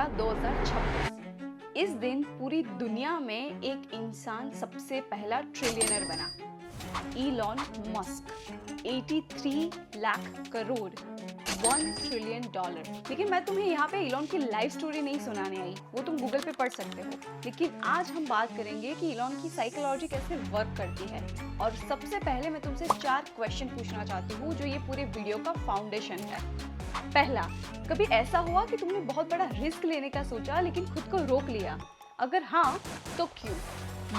2026। इस दिन पूरी दुनिया में एक इंसान सबसे पहला ट्रिलियनर बना, Elon Musk. 83 lakh crore, $1 trillion. लेकिन मैं तुम्हें यहाँ पे इलॉन की लाइफ स्टोरी नहीं सुनाने आई, वो तुम गूगल पे पढ़ सकते हो। लेकिन आज हम बात करेंगे कि इलॉन की साइकोलॉजी कैसे वर्क करती है। और सबसे पहले मैं तुमसे 4 क्वेश्चन पूछना चाहती हूँ जो ये पूरे वीडियो का फाउंडेशन है। पहला, कभी ऐसा हुआ कि तुमने बहुत बड़ा रिस्क लेने का सोचा लेकिन खुद को रोक लिया? अगर हाँ, तो क्यों?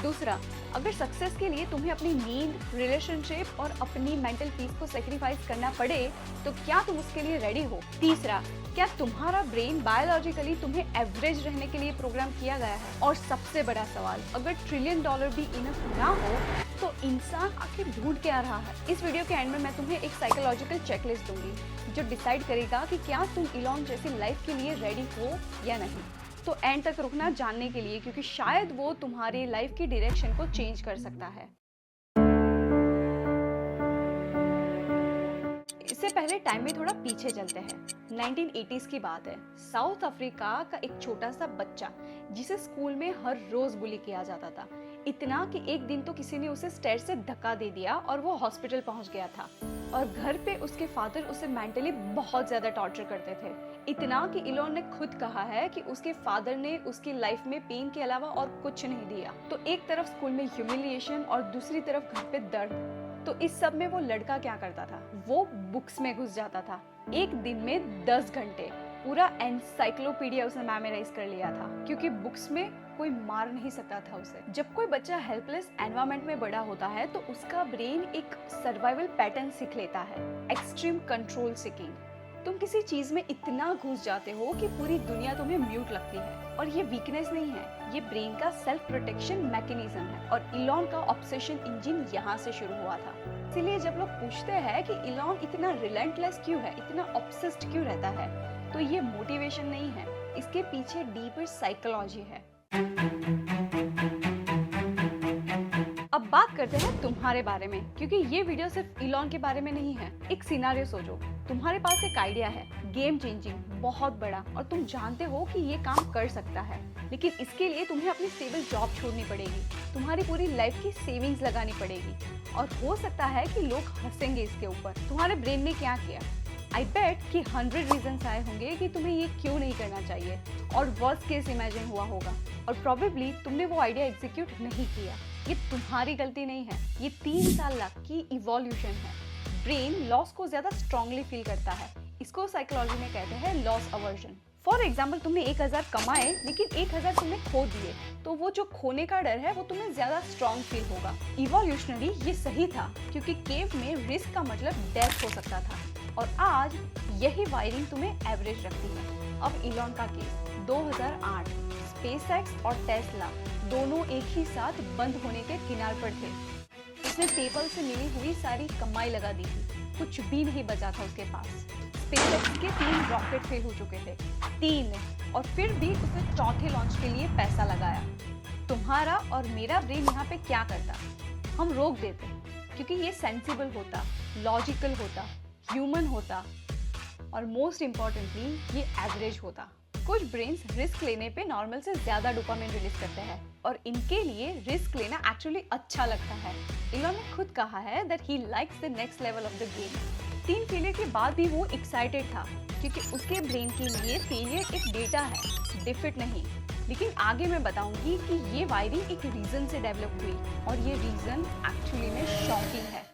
दूसरा, अगर सक्सेस के लिए तुम्हें अपनी नींद, रिलेशनशिप और अपनी मेंटल पीस को सेक्रीफाइस करना पड़े तो क्या तुम उसके लिए रेडी हो? तीसरा, क्या तुम्हारा ब्रेन बायोलॉजिकली तुम्हें एवरेज रहने के लिए प्रोग्राम किया गया है? और सबसे बड़ा सवाल, अगर $1 ट्रिलियन भी इनफ ना हो तो इंसान आखिर ढूंढ क्या रहा है? इस वीडियो के एंड में मैं तुम्हें एक साइकोलॉजिकल चेकलिस्ट दूंगी जो डिसाइड करेगा कि क्या तुम इलॉन जैसी लाइफ के लिए रेडी हो या नहीं। तो एंड तक रुकना जानने के लिए, क्योंकि शायद वो तुम्हारी लाइफ की डायरेक्शन को चेंज कर सकता है। इससे पहले टाइम में थोड़ा पीछे चलते हैं। 1980s की बात है। साउथ अफ्रीका का एक छोटा सा बच्चा जिसे स्कूल में हर रोज बुली किया जाता था, इतना कि एक दिन तो किसी ने उसे स्टेयर से धक्का दे दिया और वो हॉस्पिटल पहुंच गया था। और घर पे उसके फादर उसे मेंटली बहुत ज्यादा टॉर्चर करते थे, इतना कि इलॉन ने खुद कहा है कि उसके फादर ने उसकी लाइफ में पेन के अलावा और कुछ नहीं दिया। तो एक तरफ स्कूल में ह्यूमिलिएशन और दूसरी तरफ घर पे दर्द। तो इस सब में वो लड़का क्या करता था? वो बुक्स में घुस जाता था। एक दिन में 10 घंटे पूरा एनसाइक्लोपीडिया उसने मेमोराइज कर लिया था, क्योंकि बुक्स में कोई मार नहीं सकता था उसे। जब कोई बच्चा हेल्पलेस एनवायरनमेंट में बड़ा होता है तो उसका ब्रेन एक सर्वाइवल पैटर्न सीख लेता है, एक्सट्रीम कंट्रोल सीकिंग। तुम किसी चीज में इतना घुस जाते हो कि पूरी दुनिया तुम्हें म्यूट लगती है। और ये वीकनेस नहीं है, ये ब्रेन का सेल्फ प्रोटेक्शन मैकेनिज्म है। और इलॉन का ऑब्सेशन इंजन यहाँ से शुरू हुआ था। इसीलिए जब लोग पूछते हैं कि इलॉन इतना रिलेंटलेस क्यों है, इतना ऑब्सेस्ड क्यों रहता है, तो ये मोटिवेशन नहीं है, इसके पीछे डीपर साइकोलॉजी है। अब बात करते हैं तुम्हारे बारे में, क्योंकि ये वीडियो सिर्फ इलॉन के बारे में नहीं है। एक सिनारियो सोचो, तुम्हारे पास एक आइडिया है, गेम चेंजिंग, बहुत बड़ा, और तुम जानते हो कि ये काम कर सकता है, लेकिन इसके लिए तुम्हें अपनी स्टेबल जॉब छोड़नी पड़ेगी, तुम्हारी पूरी लाइफ की सेविंग्स लगानी पड़ेगी, और हो सकता है कि लोग हंसेंगे इसके ऊपर। तुम्हारे ब्रेन ने क्या किया? आई बेट कि 100 रीजंस आए होंगे कि तुम्हें ये क्यों नहीं करना चाहिए, और वर्स्ट केस इमेजिन हुआ होगा, और प्रोबेबली तुमने वो आइडिया एग्जीक्यूट नहीं किया। ये तुम्हारी गलती नहीं है, ये 3 साल की इवोल्यूशन है। ब्रेन लॉस को ज्यादा स्ट्रांगली फील करता है, इसको साइकोलॉजी में कहते हैं लॉस अवर्जन। फॉर एग्जाम्पल, तुमने 1000 कमाए लेकिन 1000 तुमने खो दिए, तो वो जो खोने का डर है वो तुम्हें ज्यादा स्ट्रांग फील होगा। इवोल्यूशनरी ये सही था, क्योंकि केव में रिस्क का मतलब डेथ हो सकता था, और आज यही वायरिंग तुम्हें एवरेज रखती है। अब इलॉन का केस 2008, स्पेसएक्स और टेस्ला दोनों एक ही साथ बंद होने के किनार पर थे। उसने पेपल से मिली हुई सारी कमाई लगा दी थी, कुछ भी नहीं बचा था उसके पास। स्पेसएक्स के 3 रॉकेट फेल हो चुके थे, 3, और फिर भी उसने चौथे लॉन्च के लिए पैसा लगाया। तुम्हारा और मेरा ब्रेन यहाँ पे क्या करता? हम रोक देते, क्योंकि ये सेंसिबल होता, लॉजिकल होता, ह्यूमन होता, और मोस्ट इम्पोर्टेंटली ये एवरेज होता। कुछ ब्रेन्स रिस्क लेने पे नॉर्मल से ज्यादा डोपामिन रिलीज करते हैं, और इनके लिए रिस्क लेना एक्चुअली अच्छा लगता है। इलॉन ने खुद कहा है that he likes the next level of the game. 3 failure के बाद भी वो एक्साइटेड था, क्योंकि उसके ब्रेन के लिए फेलियर एक डेटा है, डिफिट नहीं। लेकिन आगे मैं बताऊंगी कि ये वायरिंग एक रीजन से डेवलप हुई, और ये रीजन एक्चुअली में शॉकिंग है।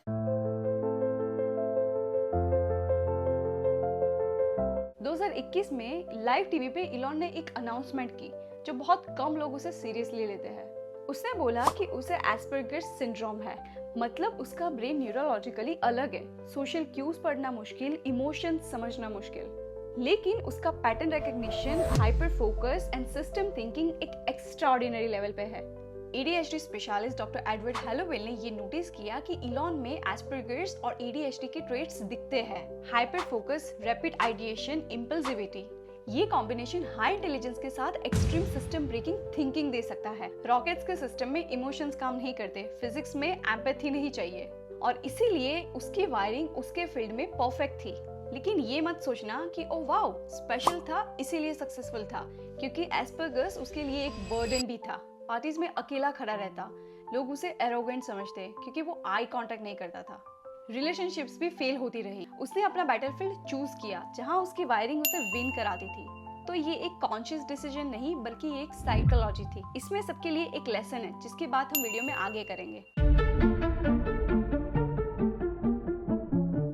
2021 में लाइव टीवी पे इलॉन ने एक अनाउंसमेंट की जो बहुत कम लोग उसे सीरियसली लेते हैं। उसने बोला कि उसे एस्पर्गर्स सिंड्रोम है, मतलब उसका ब्रेन न्यूरोलॉजिकली अलग है, सोशल क्यूज पढ़ना मुश्किल, इमोशंस समझना मुश्किल। लेकिन उसका pattern recognition, hyper focus and system thinking एक एक्स्ट्राऑर्डिनरी लेवल पे है। ADHD स्पेशलिस्ट डॉक्टर एडवर्ड हैलोवेल ने ये नोटिस किया कि इलॉन में एस्पर्गर्स और ADHD के ट्रेट्स दिखते हैं, hyper focus, rapid ideation, impulsivity. ये कॉम्बिनेशन हाई इंटेलिजेंस के साथ एक्सट्रीम सिस्टम ब्रेकिंग थिंकिंग दे सकता है। रॉकेट्स के सिस्टम में इमोशंस काम नहीं करते, फिजिक्स में एम्पैथी नहीं चाहिए, और इसीलिए उसकी वायरिंग उसके फील्ड में परफेक्ट थी। लेकिन ये मत सोचना कि ओ वाओ स्पेशल था इसीलिए सक्सेसफुल था, क्योंकि एस्पर्गस उसके लिए एक बर्डन भी था। पार्टीज में अकेला खड़ा रहता, लोग उसे एरोगेंट समझते क्योंकि वो आई कांटेक्ट नहीं करता था। रिलेशनशिप्स भी फेल होती रही। उसने अपना बैटलफील्ड चूज किया जहां उसकी वायरिंग उसे विन कराती थी। तो ये एक कॉन्शियस डिसीजन नहीं बल्कि एक साइकोलॉजी थी। इसमें सबके लिए एक लेसन है जिसकी बात हम वीडियो में आगे करेंगे।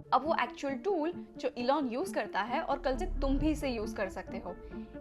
अब वो एक्चुअल टूल जो इलॉन यूज करता है और कल से तुम भी इसे यूज कर सकते हो,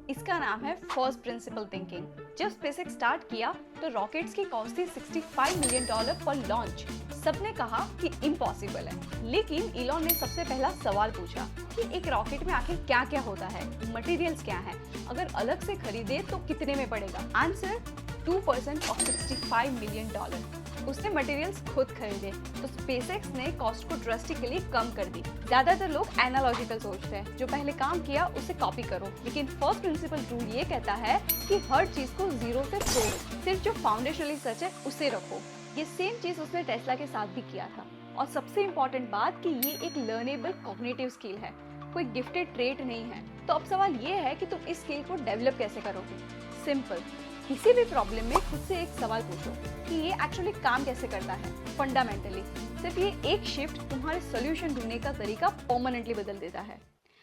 इसका नाम है फर्स्ट प्रिंसिपल थिंकिंग। जब स्पेसएक्स स्टार्ट किया तो रॉकेट्स की कॉस्ट थी $65 मिलियन पर लॉन्च। सबने कहा कि इम्पॉसिबल है, लेकिन इलॉन ने सबसे पहला सवाल पूछा कि एक रॉकेट में आखिर क्या क्या होता है, मटेरियल्स क्या है, अगर अलग से खरीदे तो कितने में पड़ेगा। Answer 2% of $65 million. उसने मटेरियल्स खुद खरीदे तो स्पेसएक्स ने कॉस्ट को ड्रास्टिकली कम कर दी। ज्यादातर लोग एनालॉजिकल सोचते हैं, जो पहले काम किया उसे कॉपी करो, लेकिन फर्स्ट प्रिंसिपल रूल ये कहता है कि हर चीज को जीरो से तोड़ो, सिर्फ जो फाउंडेशनली सच है उसे रखो। ये सेम चीज उसने टेस्ला के साथ भी किया था। और सबसे इम्पोर्टेंट बात कि ये एक लर्नेबल कॉग्निटिव स्किल है, कोई गिफ्टेड ट्रेट नहीं है। तो अब सवाल ये है कि तुम इस स्किल को डेवलप कैसे करोगे। सिंपल, किसी भी प्रॉब्लम में खुद से एक सवाल पूछो कि ये एक्चुअली काम कैसे करता है फंडामेंटली। सिर्फ ये एक शिफ्ट तुम्हारे सॉल्यूशन ढूंढने का तरीका परमानेंटली बदल देता है।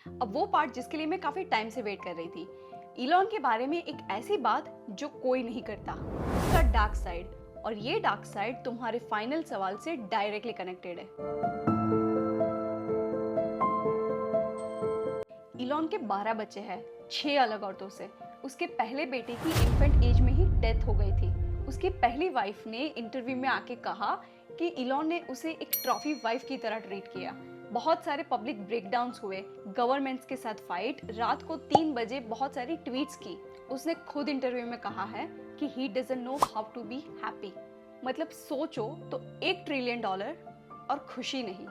अब वो पार्ट जिसके लिए मैं काफी टाइम से वेट कर रही थी, इलॉन के बारे में एक ऐसी बात जो कोई नहीं करता, उसका डार्क साइड। और ये डार्क साइड तुम्हारे फाइनल सवाल से डायरेक्टली कनेक्टेड है। इलॉन के 12 बच्चे हैं, 6 अलग औरतों से। उसके पहले बेटे की इन्फेंट एज में ही डेथ हो गई थी। उसकी पहली वाइफ ने इंटरव्यू में आके कहा कि इलॉन ने उसे एक ट्रॉफी वाइफ की तरह ट्रीट किया। बहुत सारे पब्लिक ब्रेकडाउन्स हुए, गवर्नमेंट्स के साथ फाइट, रात को 3 बजे बहुत सारी ट्वीट्स की। उसने खुद इंटरव्यू में कहा है कि he doesn't know how to be happy. मतलब सोचो तो $1 ट्रिलियन और खुशी नहीं।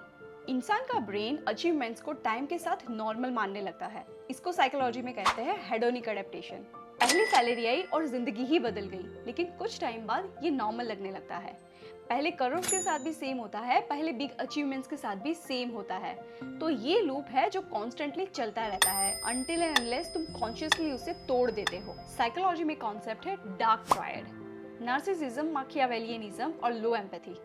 इंसान का ब्रेन अचीवमेंट्स को टाइम के साथ नॉर्मल मानने लगता है। इसको साइकोलॉजी में कहते हैं हेडोनिक एडेप्टेशन। पहली सैलरी आई और जिंदगी ही बदल गई, लेकिन कुछ टाइम बाद ये नॉर्मल लगने लगता है। पहले करोड़ के साथ भी सेम होता है, पहले बिग अचीवमेंट्स के साथ भी सेम होता है। तो ये लूप है जो कॉन्स्टेंटली चलता रहता है अनटिल एंड अनलेस तुम कॉन्शियसली उसे तोड़ देते हो। साइकोलॉजी में कॉन्सेप्ट है डार्क ट्रायड, नार्सिसिज्म, माकियावेलियनिज्म और लो एम्पैथी।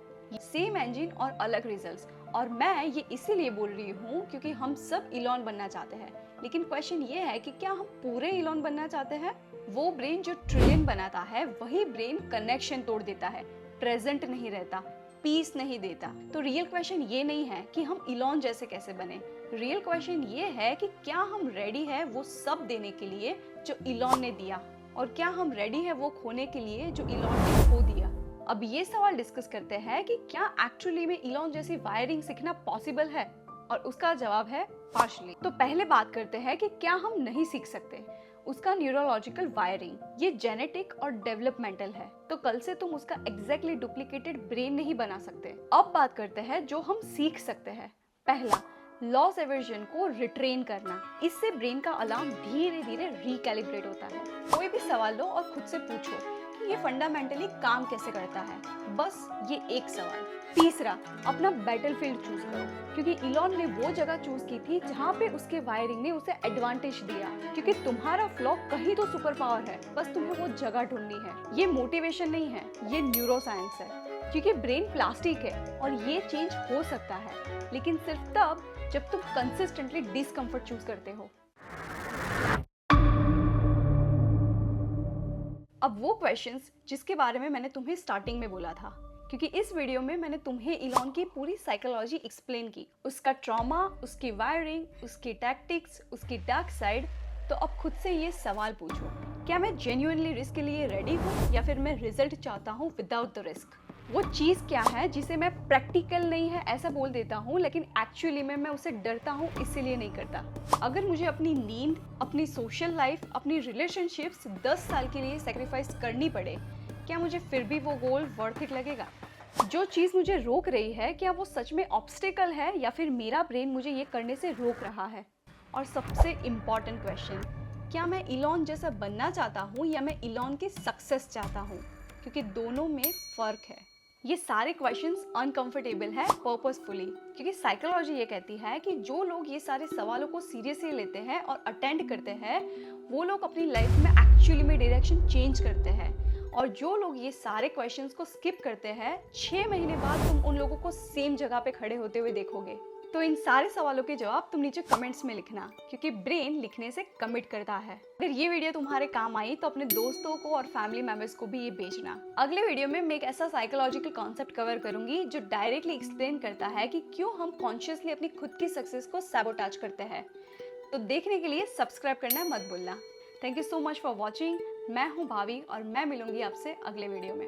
सेम इंजन और अलग रिजल्ट्स। और मैं ये इसीलिए बोल रही हूँ क्योंकि हम सब इलॉन बनना चाहते हैं, लेकिन क्वेश्चन ये है कि क्या हम पूरे इलॉन बनना चाहते हैं। वो ब्रेन जो ट्रिलियन बनाता है वही ब्रेन कनेक्शन तोड़ देता है, प्रेजेंट नहीं रहता, पीस नहीं देता। तो रियल क्वेश्चन ये नहीं है कि हम इलॉन जैसे कैसे बने। रियल क्वेश्चन ये है कि क्या हम रेडी है वो सब देने के लिए जो इलॉन ने दिया, और क्या हम रेडी है वो खोने के लिए जो इलॉन ने खो दिया। अब ये सवाल डिस्कस करते हैं कि क्या एक्चुअली में इलॉन जैसी वायरिंग सीखना पॉसिबल है, और उसका जवाब है पार्शली। तो पहले बात करते हैं कि क्या हम नहीं सीख सकते। उसका न्यूरोलॉजिकल वायरिंग ये जेनेटिक और डेवलपमेंटल है, तो कल से तुम उसका एग्जैक्टली डुप्लीकेटेड ब्रेन नहीं बना सकते। अब बात करते हैं जो हम सीख सकते हैं। पहला, लॉस एवर्जन को रिट्रेन करना। इससे ब्रेन का अलार्म धीरे धीरे रिकैलिब्रेट होता है। कोई भी सवाल लो और खुद से पूछो कि ये फंडामेंटली काम कैसे करता है, बस ये एक सवाल। तीसरा, अपना बैटलफील्ड चूज करो, क्योंकि इलॉन ने वो जगह चूज की थी जहाँ पे उसके वायरिंग ने उसे एडवांटेज दिया। क्योंकि तुम्हारा फ्लॉ कहीं तो सुपर पावर है, बस तुम्हें वो जगह ढूंढनी है। ये मोटिवेशन नहीं है, ये न्यूरोसाइंस है। क्योंकि ब्रेन प्लास्टिक है और ये चेंज हो सकता है, लेकिन सिर्फ तब जब तुम कंसिस्टेंटली डिस्कम्फर्ट चूज करते हो। अब वो क्वेश्चंस जिसके बारे में मैंने तुम्हें स्टार्टिंग में बोला था, क्योंकि इस वीडियो में मैंने तुम्हें इलॉन की पूरी साइकोलॉजी एक्सप्लेन की, उसका ट्रॉमा, उसकी वायरिंग, उसकी टैक्टिक्स, उसकी डार्क साइड। तो अब खुद से ये सवाल पूछो, क्या मैं जेन्युइनली रिस्क के लिए रेडी हूँ, या फिर मैं रिजल्ट चाहता हूँ विदाउट द रिस्क। वो चीज़ क्या है जिसे मैं प्रैक्टिकल नहीं है ऐसा बोल देता हूँ, लेकिन एक्चुअली में मैं उसे डरता हूँ इसीलिए नहीं करता। अगर मुझे अपनी नींद, अपनी सोशल लाइफ, अपनी रिलेशनशिप्स 10 साल के लिए सेक्रीफाइस करनी पड़े, क्या मुझे फिर भी वो गोल वर्थ इट लगेगा। जो चीज़ मुझे रोक रही है, क्या वो सच में ऑब्स्टेकल है या फिर मेरा ब्रेन मुझे ये करने से रोक रहा है। और सबसे इम्पॉर्टेंट क्वेश्चन, क्या मैं इलॉन जैसा बनना चाहता हूँ या मैं इलॉन की सक्सेस चाहता हूँ, क्योंकि दोनों में फ़र्क है। ये सारे क्वेश्चंस अनकंफर्टेबल है पर्पसफुली, क्योंकि साइकोलॉजी ये कहती है कि जो लोग ये सारे सवालों को सीरियसली लेते हैं और अटेंड करते हैं, वो लोग अपनी लाइफ में एक्चुअली में डायरेक्शन चेंज करते हैं। और जो लोग ये सारे क्वेश्चंस को स्किप करते हैं, 6 महीने बाद तुम उन लोगों को सेम जगह पे खड़े होते हुए देखोगे। तो इन सारे सवालों के जवाब तुम नीचे कमेंट्स में लिखना, क्योंकि ब्रेन लिखने से कमिट करता है। अगर ये वीडियो तुम्हारे काम आई तो अपने दोस्तों को और फैमिली मेंबर्स को भी ये भेजना। अगले वीडियो में मैं एक ऐसा साइकोलॉजिकल कॉन्सेप्ट कवर करूंगी जो डायरेक्टली एक्सप्लेन करता है कि क्यों हम कॉन्शियसली अपनी खुद की सक्सेस को सैबोटाज करते हैं। तो देखने के लिए सब्सक्राइब करना मत भूलना। Thank you so much for watching. मैं हूँ भावी और मैं मिलूंगी आपसे अगले वीडियो में।